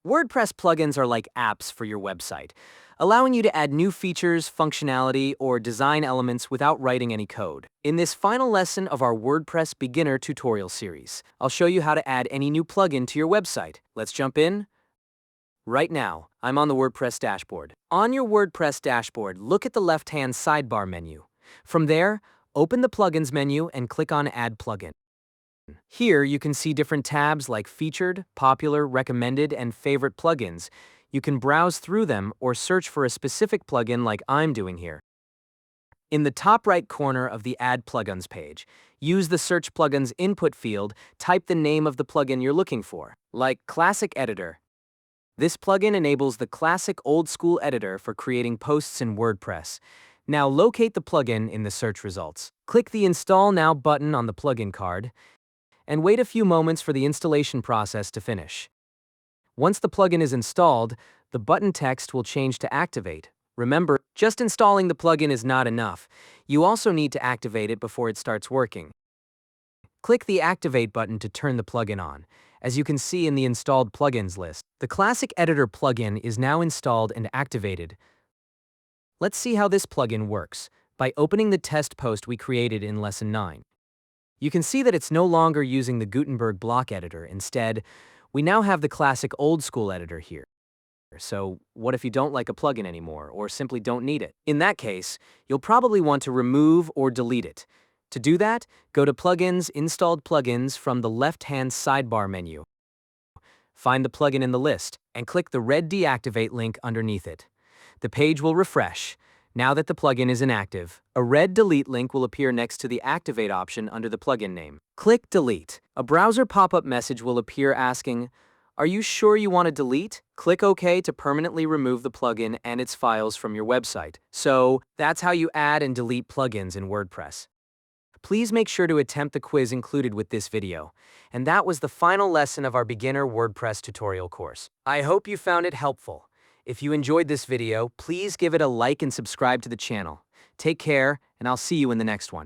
WordPress plugins are like apps for your website, allowing you to add new features, functionality, or design elements without writing any code. In this final lesson of our WordPress beginner tutorial series, I'll show you how to add any new plugin to your website. Let's jump in. Right now, I'm on the WordPress dashboard. On your WordPress dashboard, look at the left-hand sidebar menu. From there, open the Plugins menu and click on Add Plugin. Here, you can see different tabs like Featured, Popular, Recommended, and Favorite plugins. You can browse through them or search for a specific plugin like I'm doing here. In the top right corner of the Add Plugins page, use the Search Plugins input field, type the name of the plugin you're looking for, like Classic Editor. This plugin enables the classic old-school editor for creating posts in WordPress. Now locate the plugin in the search results. Click the Install Now button on the plugin card, and wait a few moments for the installation process to finish. Once the plugin is installed, the button text will change to Activate. Remember, just installing the plugin is not enough. You also need to activate it before it starts working. Click the Activate button to turn the plugin on. As you can see in the installed plugins list, the Classic Editor plugin is now installed and activated. Let's see how this plugin works by opening the test post we created in Lesson 9. You can see that it's no longer using the Gutenberg block editor. Instead, we now have the classic old-school editor here. So what if you don't like a plugin anymore or simply don't need it? In that case, you'll probably want to remove or delete it. To do that, go to Plugins, Installed Plugins from the left-hand sidebar menu. Find the plugin in the list and click the red Deactivate link underneath it. The page will refresh. Now that the plugin is inactive, a red Delete link will appear next to the Activate option under the plugin name. Click Delete. A browser pop-up message will appear asking, "Are you sure you want to delete?" Click OK to permanently remove the plugin and its files from your website. So, that's how you add and delete plugins in WordPress. Please make sure to attempt the quiz included with this video. And that was the final lesson of our beginner WordPress tutorial course. I hope you found it helpful. If you enjoyed this video, please give it a like and subscribe to the channel. Take care, and I'll see you in the next one.